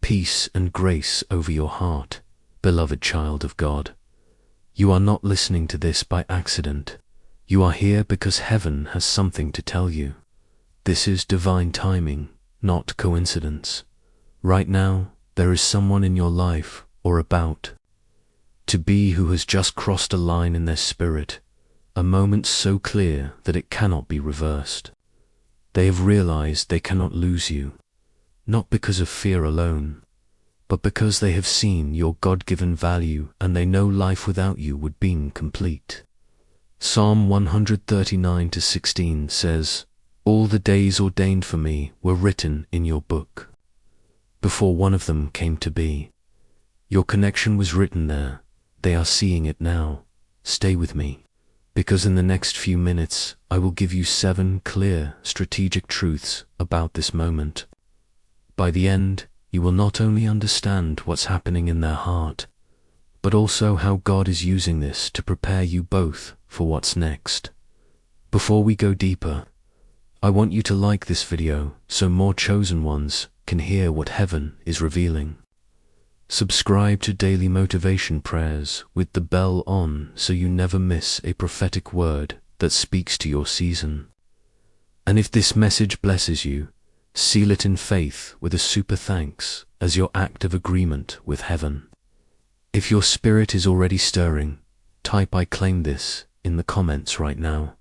peace and grace over your heart, beloved child of God. You are not listening to this by accident. You are here because heaven has something to tell you. This is divine timing, not coincidence. Right now, there is someone in your life, or about to be, who has just crossed a line in their spirit, a moment so clear that it cannot be reversed. They have realized they cannot lose you, not because of fear alone, but because they have seen your God-given value and they know life without you would be incomplete. Psalm 139:16 says, "All the days ordained for me were written in your book, before one of them came to be." Your connection was written there. They are seeing it now. Stay with me, because in the next few minutes I will give you 7 clear, strategic truths about this moment. By the end, you will not only understand what's happening in their heart, but also how God is using this to prepare you both for what's next. Before we go deeper, I want you to like this video so more chosen ones can hear what heaven is revealing. Subscribe to Daily Motivation Prayers with the bell on so you never miss a prophetic word that speaks to your season. And if this message blesses you, seal it in faith with a super thanks as your act of agreement with heaven. If your spirit is already stirring, type "I claim this" in the comments right now.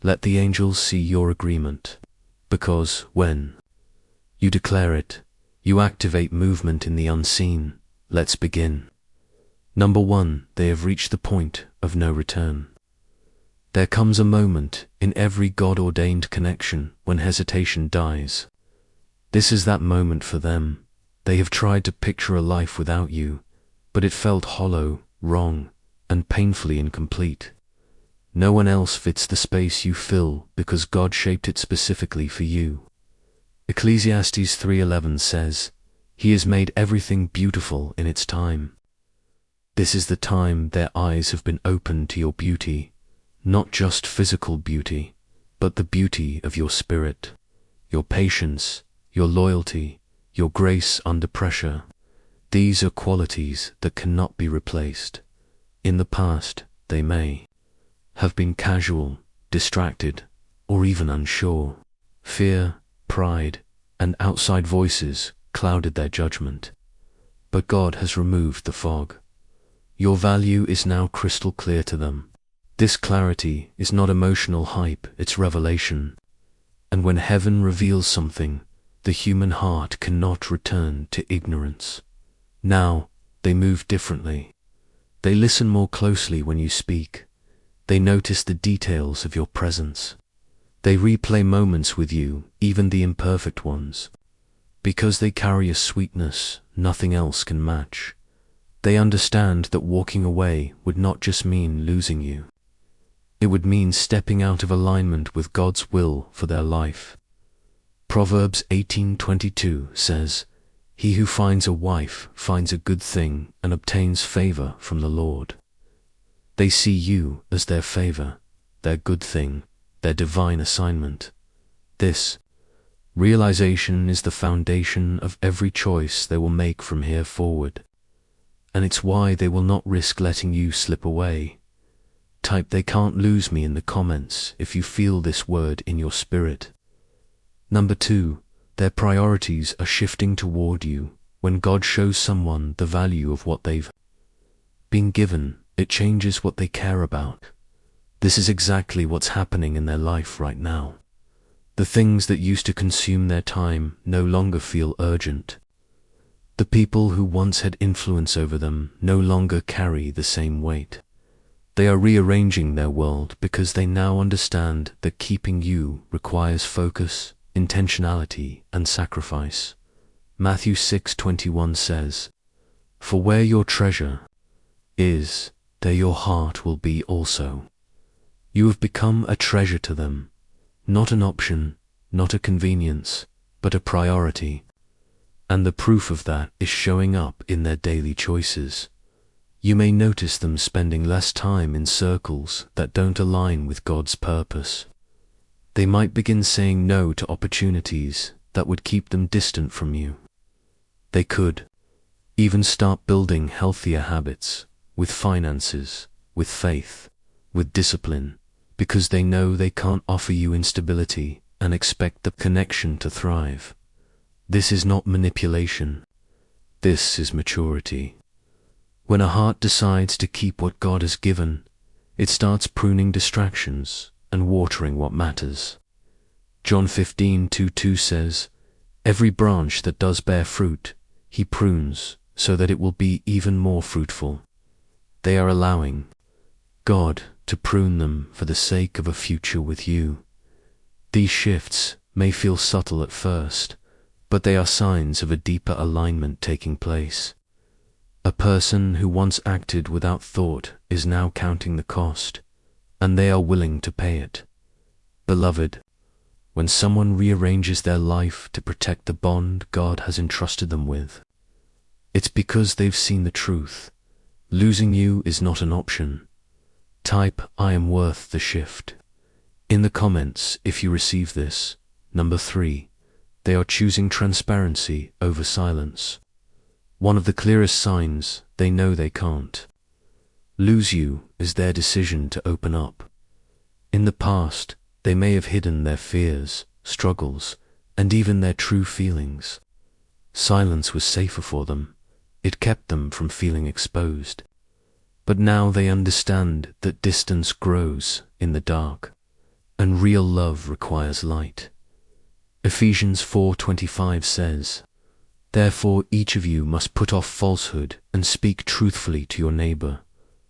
Let the angels see your agreement, because when you declare it, you activate movement in the unseen. Let's begin. Number 1, they have reached the point of no return. There comes a moment in every God-ordained connection when hesitation dies. This is that moment for them. They have tried to picture a life without you, but it felt hollow, wrong, and painfully incomplete. No one else fits the space you fill because God shaped it specifically for you. Ecclesiastes 3:11 says, "He has made everything beautiful in its time." This is the time their eyes have been opened to your beauty, not just physical beauty, but the beauty of your spirit, your patience, your loyalty, your grace under pressure. These are qualities that cannot be replaced. In the past, they may have been casual, distracted, or even unsure. Fear, pride, and outside voices clouded their judgment. But God has removed the fog. Your value is now crystal clear to them. This clarity is not emotional hype, it's revelation. And when heaven reveals something, the human heart cannot return to ignorance. Now, they move differently. They listen more closely when you speak. They notice the details of your presence. They replay moments with you, even the imperfect ones, because they carry a sweetness nothing else can match. They understand that walking away would not just mean losing you. It would mean stepping out of alignment with God's will for their life. Proverbs 18:22 says, "He who finds a wife finds a good thing and obtains favor from the Lord." They see you as their favor, their good thing, their divine assignment. This realization is the foundation of every choice they will make from here forward. And it's why they will not risk letting you slip away. Type "They can't lose me" in the comments if you feel this word in your spirit. Number 2, their priorities are shifting toward you. When God shows someone the value of what they've been given, it changes what they care about. This is exactly what's happening in their life right now. The things that used to consume their time no longer feel urgent. The people who once had influence over them no longer carry the same weight. They are rearranging their world because they now understand that keeping you requires focus, intentionality, and sacrifice. Matthew 6:21 says, "For where your treasure is, there your heart will be also." You have become a treasure to them, not an option, not a convenience, but a priority. And the proof of that is showing up in their daily choices. You may notice them spending less time in circles that don't align with God's purpose. They might begin saying no to opportunities that would keep them distant from you. They could even start building healthier habits with finances, with faith, with discipline, because they know they can't offer you instability and expect the connection to thrive. This is not manipulation. This is maturity. When a heart decides to keep what God has given, it starts pruning distractions and watering what matters. John 15:2 says, "Every branch that does bear fruit, he prunes so that it will be even more fruitful." They are allowing God to prune them for the sake of a future with you. These shifts may feel subtle at first, but they are signs of a deeper alignment taking place. A person who once acted without thought is now counting the cost, and they are willing to pay it. Beloved, when someone rearranges their life to protect the bond God has entrusted them with, it's because they've seen the truth. Losing you is not an option. Type, "I am worth the shift" in the comments if you receive this. Number 3. They are choosing transparency over silence. One of the clearest signs they know they can't lose you is their decision to open up. In the past, they may have hidden their fears, struggles, and even their true feelings. Silence was safer for them. It kept them from feeling exposed. But now they understand that distance grows in the dark, and real love requires light. Ephesians 4:25 says, "Therefore each of you must put off falsehood and speak truthfully to your neighbor,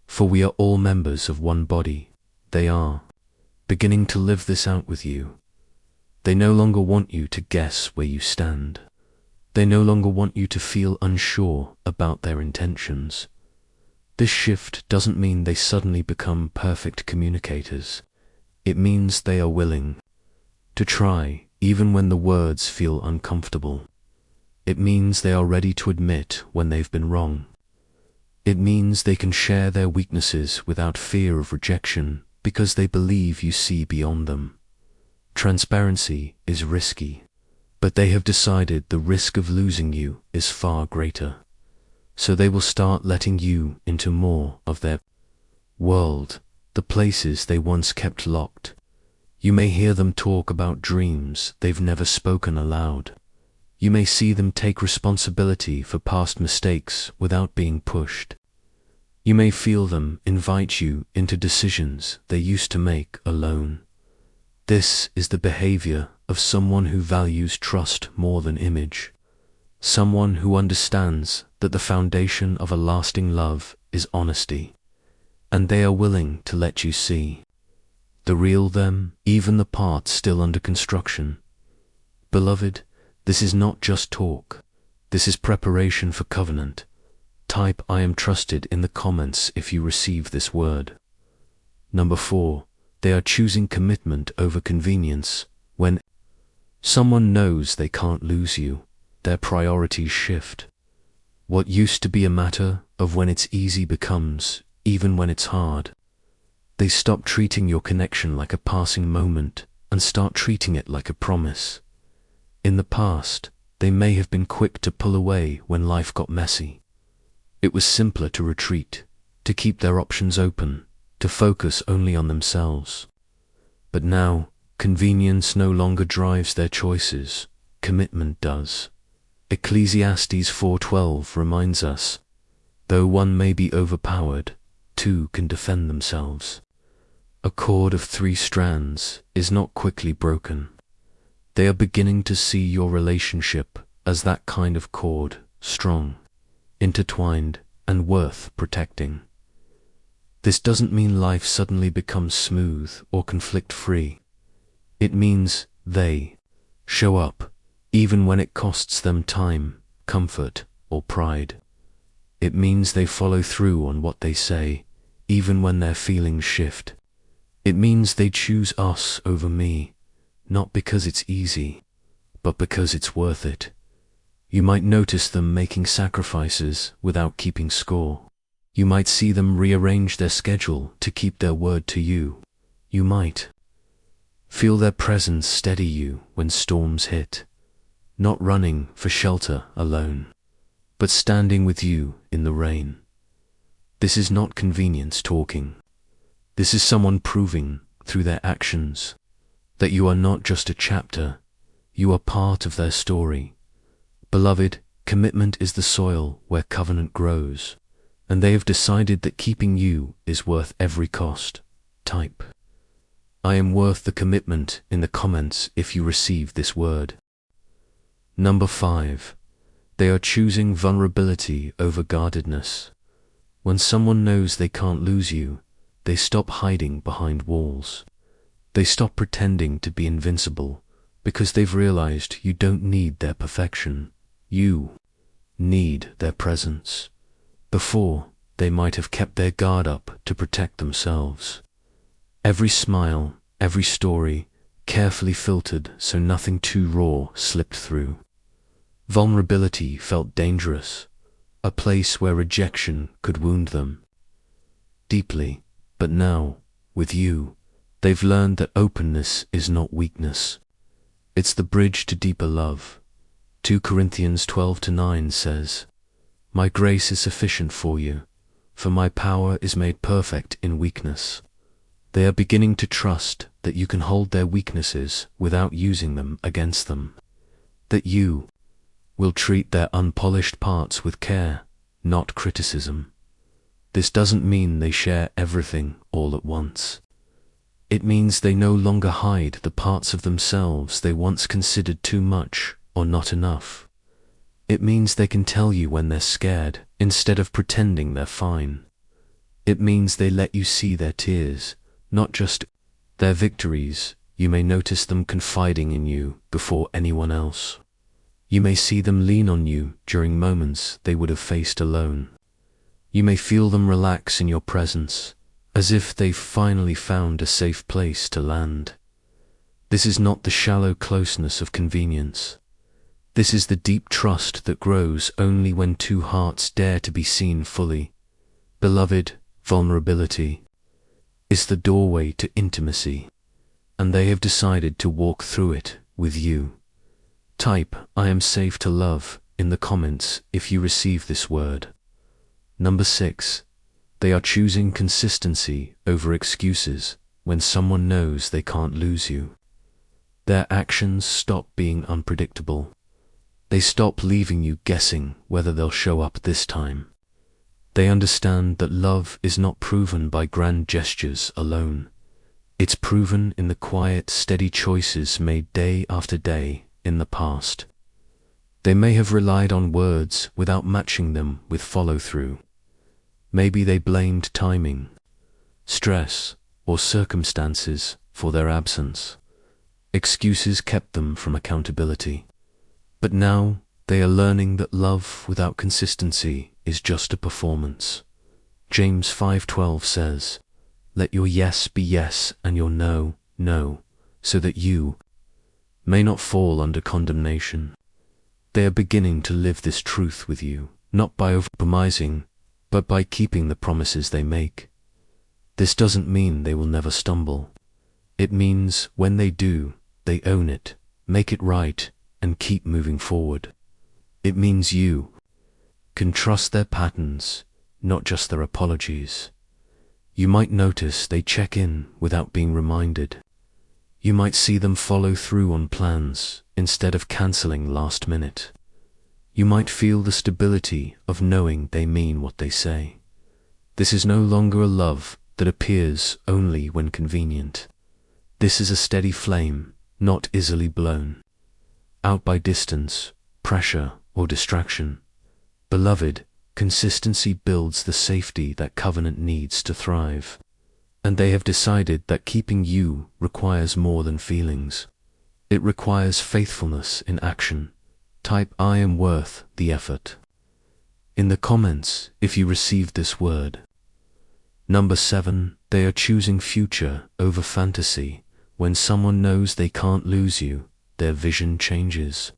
for we are all members of one body." They are beginning to live this out with you. They no longer want you to guess where you stand. They no longer want you to feel unsure about their intentions. This shift doesn't mean they suddenly become perfect communicators. It means they are willing to try even when the words feel uncomfortable. It means they are ready to admit when they've been wrong. It means they can share their weaknesses without fear of rejection because they believe you see beyond them. Transparency is risky, but they have decided the risk of losing you is far greater. So they will start letting you into more of their world, the places they once kept locked. You may hear them talk about dreams they've never spoken aloud. You may see them take responsibility for past mistakes without being pushed. You may feel them invite you into decisions they used to make alone. This is the behavior of someone who values trust more than image. Someone who understands that the foundation of a lasting love is honesty, and they are willing to let you see the real them, even the parts still under construction. Beloved, this is not just talk. This is preparation for covenant. Type, "I am trusted" in the comments if you receive this word. Number 4. They are choosing commitment over convenience. When someone knows they can't lose you, their priorities shift. What used to be a matter of when it's easy becomes even when it's hard. They stop treating your connection like a passing moment and start treating it like a promise. In the past, they may have been quick to pull away when life got messy. It was simpler to retreat, to keep their options open, to focus only on themselves. But now, convenience no longer drives their choices. Commitment does. Ecclesiastes 4:12 reminds us, "Though one may be overpowered, two can defend themselves." A cord of 3 strands is not quickly broken. They are beginning to see your relationship as that kind of cord, strong, intertwined, and worth protecting. This doesn't mean life suddenly becomes smooth or conflict-free. It means they show up, even when it costs them time, comfort, or pride. It means they follow through on what they say, even when their feelings shift. It means they choose us over me, not because it's easy, but because it's worth it. You might notice them making sacrifices without keeping score. You might see them rearrange their schedule to keep their word to you. You might feel their presence steady you when storms hit, not running for shelter alone, but standing with you in the rain. This is not convenience talking. This is someone proving, through their actions, that you are not just a chapter, you are part of their story. Beloved, commitment is the soil where covenant grows, and they have decided that keeping you is worth every cost. Type I am worth the commitment in the comments if you receive this word. Number 5. They are choosing vulnerability over guardedness. When someone knows they can't lose you, they stop hiding behind walls. They stop pretending to be invincible because they've realized you don't need their perfection. You need their presence. Before, they might have kept their guard up to protect themselves. Every smile, every story, carefully filtered so nothing too raw slipped through. Vulnerability felt dangerous, a place where rejection could wound them deeply, but now, with you, they've learned that openness is not weakness. It's the bridge to deeper love. 2 Corinthians 12:9 says, "My grace is sufficient for you, for my power is made perfect in weakness." They are beginning to trust that you can hold their weaknesses without using them against them. That you will treat their unpolished parts with care, not criticism. This doesn't mean they share everything all at once. It means they no longer hide the parts of themselves they once considered too much or not enough. It means they can tell you when they're scared instead of pretending they're fine. It means they let you see their tears, not just their victories. You may notice them confiding in you before anyone else. You may see them lean on you during moments they would have faced alone. You may feel them relax in your presence, as if they've finally found a safe place to land. This is not the shallow closeness of convenience. This is the deep trust that grows only when two hearts dare to be seen fully. Beloved, vulnerability is the doorway to intimacy, and they have decided to walk through it with you. Type "I am safe to love" in the comments if you receive this word. Number 6. They are choosing consistency over excuses when someone knows they can't lose you. Their actions stop being unpredictable. They stop leaving you guessing whether they'll show up this time. They understand that love is not proven by grand gestures alone. It's proven in the quiet, steady choices made day after day in the past. They may have relied on words without matching them with follow-through. Maybe they blamed timing, stress, or circumstances for their absence. Excuses kept them from accountability. But now they are learning that love without consistency is just a performance. James 5:12 says, "Let your yes be yes and your no, no, so that you may not fall under condemnation." They are beginning to live this truth with you, not by over-promising, but by keeping the promises they make. This doesn't mean they will never stumble. It means when they do, they own it, make it right, and keep moving forward. It means you can trust their patterns, not just their apologies. You might notice they check in without being reminded. You might see them follow through on plans instead of canceling last minute. You might feel the stability of knowing they mean what they say. This is no longer a love that appears only when convenient. This is a steady flame, not easily blown out by distance, pressure, or distraction. Beloved, consistency builds the safety that covenant needs to thrive. And they have decided that keeping you requires more than feelings. It requires faithfulness in action. Type "I am worth the effort" in the comments if you received this word. Number 7. They are choosing future over fantasy. When someone knows they can't lose you, their vision changes.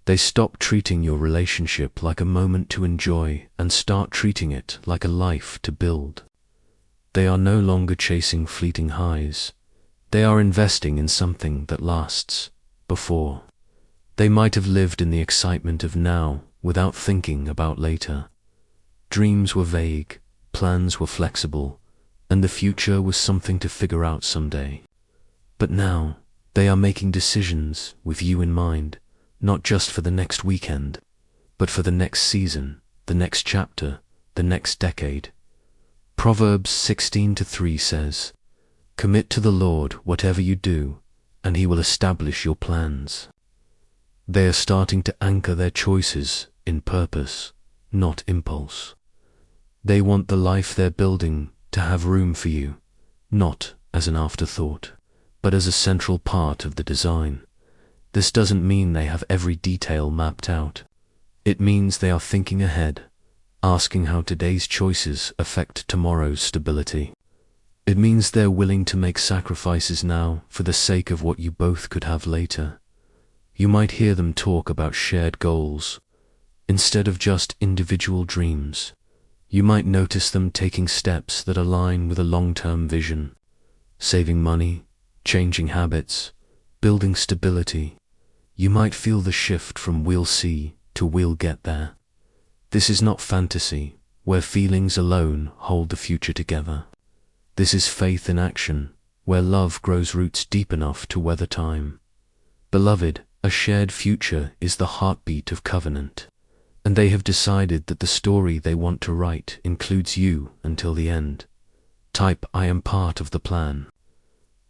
They stop treating your relationship like a moment to enjoy and start treating it like a life to build. They are no longer chasing fleeting highs. They are investing in something that lasts. Before, they might have lived in the excitement of now without thinking about later. Dreams were vague, plans were flexible, and the future was something to figure out someday. But now, they are making decisions with you in mind, not just for the next weekend, but for the next season, the next chapter, the next decade. Proverbs 16:3 says, "Commit to the Lord whatever you do, and He will establish your plans." They are starting to anchor their choices in purpose, not impulse. They want the life they're building to have room for you, not as an afterthought, but as a central part of the design. This doesn't mean they have every detail mapped out. It means they are thinking ahead, asking how today's choices affect tomorrow's stability. It means they're willing to make sacrifices now for the sake of what you both could have later. You might hear them talk about shared goals, instead of just individual dreams. You might notice them taking steps that align with a long-term vision, saving money, changing habits, building stability. You might feel the shift from "we'll see" to "we'll get there." This is not fantasy, where feelings alone hold the future together. This is faith in action, where love grows roots deep enough to weather time. Beloved, a shared future is the heartbeat of covenant, and they have decided that the story they want to write includes you until the end. Type "I am part of the plan"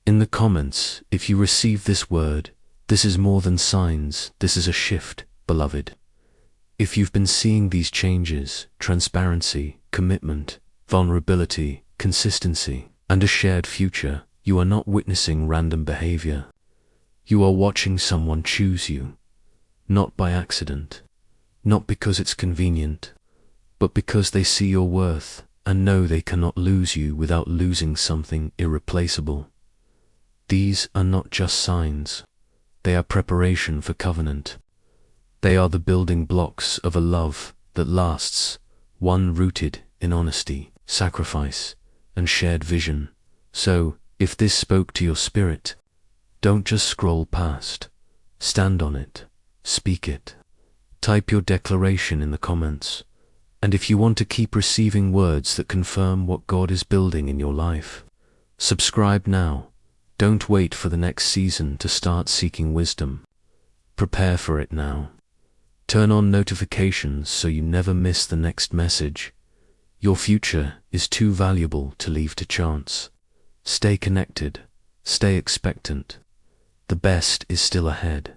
in the comments if you receive this word. This is more than signs, this is a shift, beloved. If you've been seeing these changes, transparency, commitment, vulnerability, consistency, and a shared future, you are not witnessing random behavior. You are watching someone choose you, not by accident, not because it's convenient, but because they see your worth and know they cannot lose you without losing something irreplaceable. These are not just signs. They are preparation for covenant. They are the building blocks of a love that lasts, one rooted in honesty, sacrifice, and shared vision. So, if this spoke to your spirit, don't just scroll past. Stand on it. Speak it. Type your declaration in the comments. And if you want to keep receiving words that confirm what God is building in your life, subscribe now. Don't wait for the next season to start seeking wisdom. Prepare for it now. Turn on notifications so you never miss the next message. Your future is too valuable to leave to chance. Stay connected. Stay expectant. The best is still ahead.